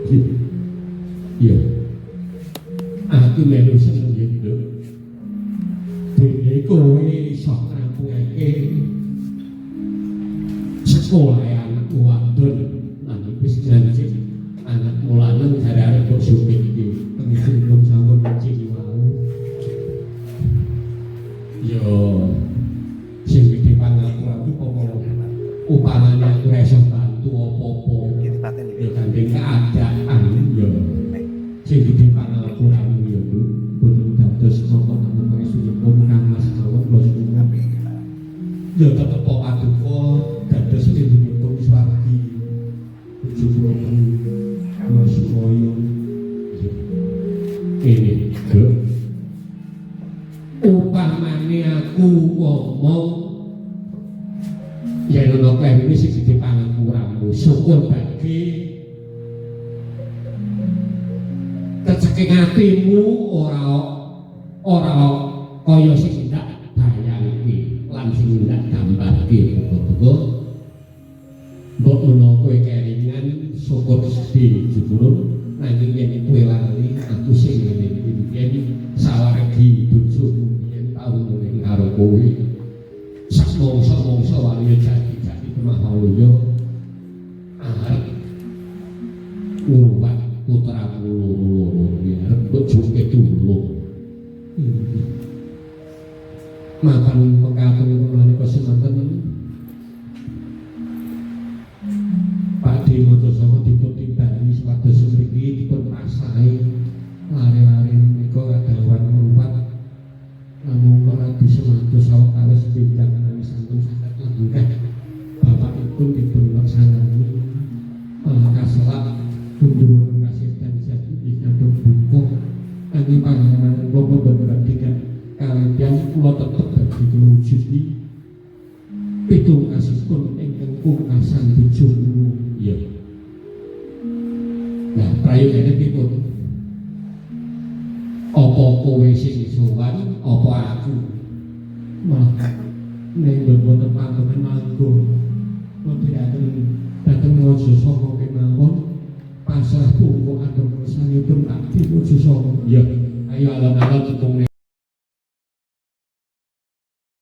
Iya. Aku melu seneng yen Nduk. Dene kowe iso ngrampungake sekolah anakku wadon lan wis janji anakmu lanang jarare kok supit iki pengisi belum sanggup mencing mau. Yo sing gede pangaku pomo upamane aku ora iso bantu apa-apa yo gandeng keadaan yo sing gede pangaku yo kudu dados saka nang sunyepun kamas mawon lho sunyep yo tetep paduka dados sunyepun swargi ujug-ujug Mas Moyo ini Nduk upamane aku ngomong yen ana klene sing gede pangapuramu syukur bagi keceking atimu ora kaya sing ndak bayangke lan sing ndak gambarke buku-buku mbok menawa kowe kelingan syukur sedih jujur nanging yen kowe lali aku sing ngene iki yen sawargi bojomu yen tau ngene karo kowe mongso wali jadi kemah yo arep ngurbat putraku loro ya arep joke dulu makan mekaten menika semanten Pak Dimojo sama dipun timbali sepados mriki dipun pasahi lare-lare menika kadawan ngurbat namun ora bisa mantus awak kawis bidang santun sangat langkah Bapak pun dipun laksanani kaselak kundur kasih dan jadi ikadok buku ini panjangan logo beberapa tiga kalian pulau tetap bagi kelujudi itu kasih pun engkau kukasan bujumu iya nah prayoga ini pun apa kowe sing sowan apa aku maka ning boten pangamen manggo dateng mojo saka kemawon pasrah buku adem sanipun tak dimuju saka iya ayo alon-alon